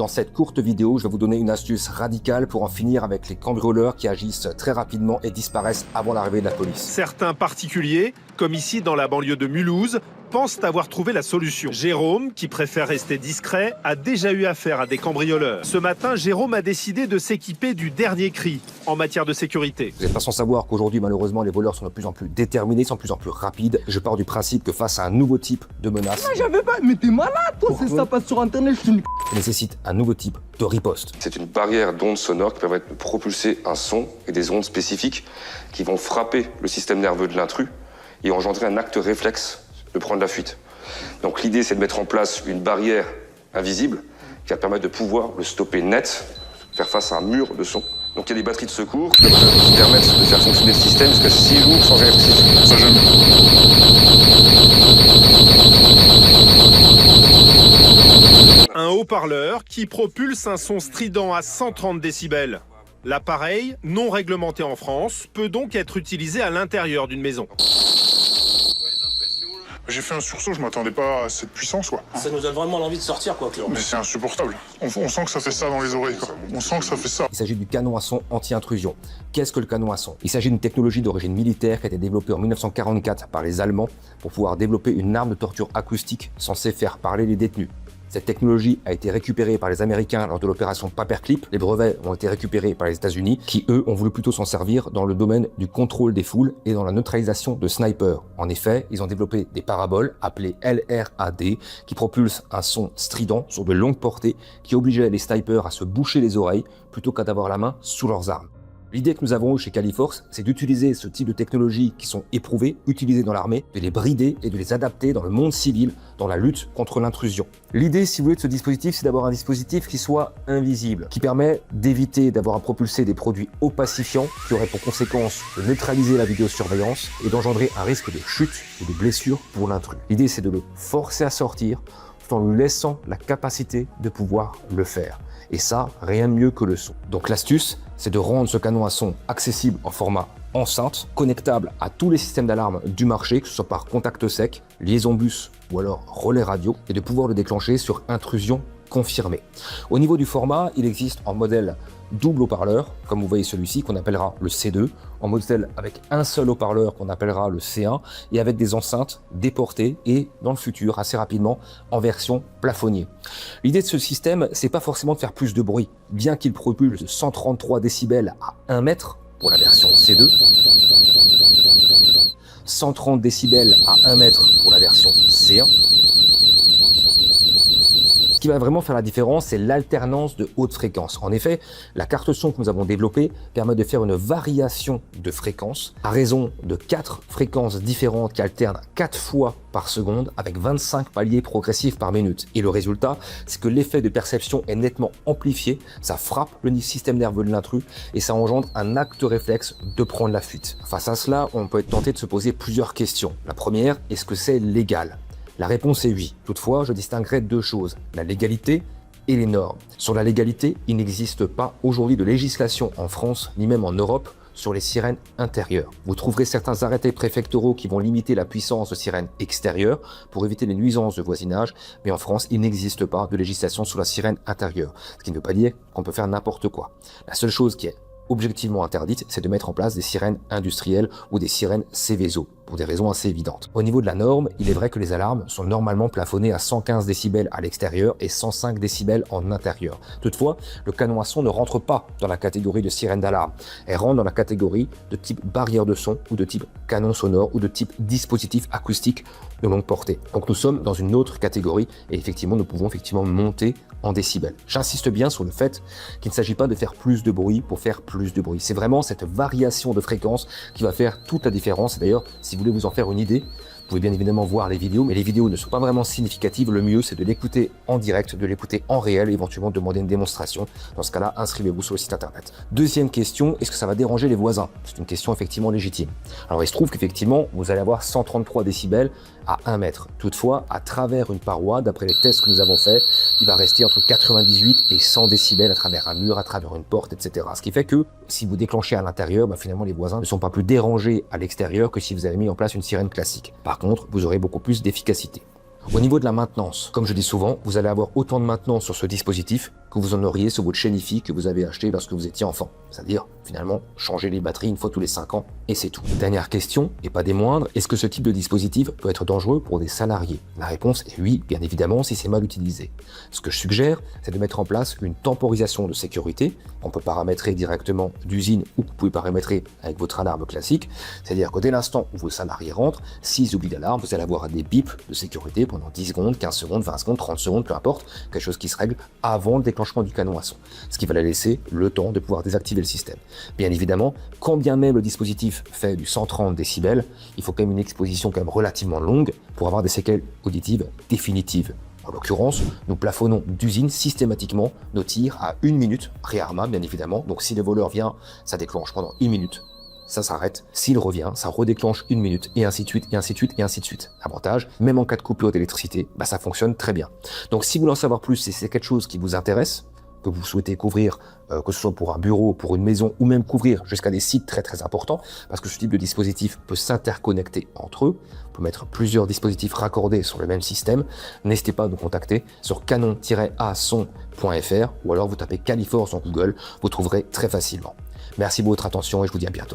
Dans cette courte vidéo, je vais vous donner une astuce radicale pour en finir avec les cambrioleurs qui agissent très rapidement et disparaissent avant l'arrivée de la police. Certains particuliers, comme ici dans la banlieue de Mulhouse, pensent avoir trouvé la solution. Jérôme, qui préfère rester discret, a déjà eu affaire à des cambrioleurs. Ce matin, Jérôme a décidé de s'équiper du dernier cri en matière de sécurité. Vous n'êtes pas sans savoir qu'aujourd'hui, malheureusement, les voleurs sont de plus en plus déterminés, sont de plus en plus rapides. Je pars du principe que face à un nouveau type de menace, J'avais pas... Mais t'es malade, toi, c'est ça passe sur Internet, je suis une... ça nécessite un nouveau type de riposte. C'est une barrière d'ondes sonores qui permet de propulser un son et des ondes spécifiques qui vont frapper le système nerveux de l'intrus et engendrer un acte réflexe de prendre la fuite. Donc l'idée, c'est de mettre en place une barrière invisible qui va permettre de pouvoir le stopper net, faire face à un mur de son. Donc il y a des batteries de secours qui permettent de faire fonctionner le système jusqu'à 6 jours sans électricité. Ça, Un haut-parleur qui propulse un son strident à 130 décibels. L'appareil, non réglementé en France, peut donc être utilisé à l'intérieur d'une maison. J'ai fait un sursaut, je m'attendais pas à cette puissance, quoi. Ça nous donne vraiment l'envie de sortir, quoi, Claude. Mais c'est insupportable. On sent que ça fait ça dans les oreilles, quoi. On sent que ça fait ça. Il s'agit du canon à son anti-intrusion. Qu'est-ce que le canon à son? Il s'agit d'une technologie d'origine militaire qui a été développée en 1944 par les Allemands pour pouvoir développer une arme de torture acoustique censée faire parler les détenus. Cette technologie a été récupérée par les Américains lors de l'opération Paperclip. Les brevets ont été récupérés par les États-Unis, qui eux ont voulu plutôt s'en servir dans le domaine du contrôle des foules et dans la neutralisation de snipers. En effet, ils ont développé des paraboles appelées LRAD qui propulsent un son strident sur de longues portées qui obligeait les snipers à se boucher les oreilles plutôt qu'à d'avoir la main sous leurs armes. L'idée que nous avons eue chez Califorce, c'est d'utiliser ce type de technologies qui sont éprouvées, utilisées dans l'armée, de les brider et de les adapter dans le monde civil, dans la lutte contre l'intrusion. L'idée, si vous voulez, de ce dispositif, c'est d'avoir un dispositif qui soit invisible, qui permet d'éviter d'avoir à propulser des produits opacifiants qui auraient pour conséquence de neutraliser la vidéosurveillance et d'engendrer un risque de chute ou de blessure pour l'intrus. L'idée, c'est de le forcer à sortir tout en lui laissant la capacité de pouvoir le faire. Et ça, rien de mieux que le son. Donc l'astuce, c'est de rendre ce canon à son accessible en format enceinte, connectable à tous les systèmes d'alarme du marché, que ce soit par contact sec, liaison bus ou alors relais radio, et de pouvoir le déclencher sur intrusion confirmée. Au niveau du format, il existe en modèle double haut-parleur, comme vous voyez celui-ci, qu'on appellera le C2, en modèle avec un seul haut-parleur qu'on appellera le C1, et avec des enceintes déportées et, dans le futur, assez rapidement, en version plafonnier. L'idée de ce système, c'est pas forcément de faire plus de bruit, bien qu'il propulse 133 décibels à 1 mètre pour la version C2, 130 décibels à 1 mètre pour la version C1. Ce qui va vraiment faire la différence, c'est l'alternance de haute fréquence. En effet, la carte son que nous avons développée permet de faire une variation de fréquence à raison de 4 fréquences différentes qui alternent 4 fois par seconde avec 25 paliers progressifs par minute. Et le résultat, c'est que l'effet de perception est nettement amplifié, ça frappe le système nerveux de l'intrus et ça engendre un acte réflexe de prendre la fuite. Face à cela, on peut être tenté de se poser plusieurs questions. La première, est-ce que c'est légal ? La réponse est oui. Toutefois, je distinguerai deux choses, la légalité et les normes. Sur la légalité, il n'existe pas aujourd'hui de législation en France, ni même en Europe, sur les sirènes intérieures. Vous trouverez certains arrêtés préfectoraux qui vont limiter la puissance de sirènes extérieures pour éviter les nuisances de voisinage, mais en France, il n'existe pas de législation sur la sirène intérieure, ce qui ne veut pas dire qu'on peut faire n'importe quoi. La seule chose qui est objectivement interdite, c'est de mettre en place des sirènes industrielles ou des sirènes Céveso, pour des raisons assez évidentes. Au niveau de la norme, il est vrai que les alarmes sont normalement plafonnées à 115 décibels à l'extérieur et 105 décibels en intérieur. Toutefois, le canon à son ne rentre pas dans la catégorie de sirène d'alarme. Elle rentre dans la catégorie de type barrière de son ou de type canon sonore ou de type dispositif acoustique de longue portée. Donc nous sommes dans une autre catégorie et effectivement, nous pouvons monter en décibels. J'insiste bien sur le fait qu'il ne s'agit pas de faire plus de bruit pour faire plus de bruit. C'est vraiment cette variation de fréquence qui va faire toute la différence. Et d'ailleurs, si vous voulez vous en faire une idée, vous pouvez bien évidemment voir les vidéos, mais les vidéos ne sont pas vraiment significatives. Le mieux, c'est de l'écouter en direct, de l'écouter en réel, et éventuellement demander une démonstration. Dans ce cas-là, inscrivez-vous sur le site internet. Deuxième question, est-ce que ça va déranger les voisins? C'est une question effectivement légitime. Alors il se trouve qu'effectivement, vous allez avoir 133 décibels à 1 mètre. Toutefois, à travers une paroi, d'après les tests que nous avons faits, il va rester entre 98 et 100 décibels à travers un mur, à travers une porte, etc. Ce qui fait que si vous déclenchez à l'intérieur, finalement les voisins ne sont pas plus dérangés à l'extérieur que si vous avez mis en place une sirène classique. Par contre, vous aurez beaucoup plus d'efficacité. Au niveau de la maintenance, comme je dis souvent, vous allez avoir autant de maintenance sur ce dispositif que vous en auriez sur votre chaîne IFI que vous avez acheté lorsque vous étiez enfant. C'est-à-dire, finalement, changer les batteries une fois tous les 5 ans et c'est tout. Dernière question, et pas des moindres, est-ce que ce type de dispositif peut être dangereux pour des salariés? La réponse est oui, bien évidemment, si c'est mal utilisé. Ce que je suggère, c'est de mettre en place une temporisation de sécurité. On peut paramétrer directement d'usine ou vous pouvez paramétrer avec votre alarme classique. C'est-à-dire que dès l'instant où vos salariés rentrent, s'ils oublient l'alarme, vous allez avoir des bips de sécurité pendant 10 secondes, 15 secondes, 20 secondes, 30 secondes, peu importe, quelque chose qui se règle avant le déclenchement du canon à son. Ce qui va la laisser le temps de pouvoir désactiver le système. Bien évidemment, quand bien même le dispositif fait du 130 décibels, il faut quand même une exposition quand même relativement longue pour avoir des séquelles auditives définitives. En l'occurrence, nous plafonnons d'usine systématiquement nos tirs à 1 minute, pré-arma bien évidemment. Donc si le voleur vient, ça déclenche pendant 1 minute. Ça s'arrête. S'il revient, ça redéclenche 1 minute, et ainsi de suite, et ainsi de suite, et ainsi de suite. Avantage, même en cas de coupure d'électricité, ça fonctionne très bien. Donc si vous voulez en savoir plus, si c'est quelque chose qui vous intéresse, que vous souhaitez couvrir, que ce soit pour un bureau, pour une maison, ou même couvrir jusqu'à des sites très très importants, parce que ce type de dispositif peut s'interconnecter entre eux, on peut mettre plusieurs dispositifs raccordés sur le même système, n'hésitez pas à nous contacter sur canon-ason.fr ou alors vous tapez Califorce en Google, vous trouverez très facilement. Merci pour votre attention et je vous dis à bientôt.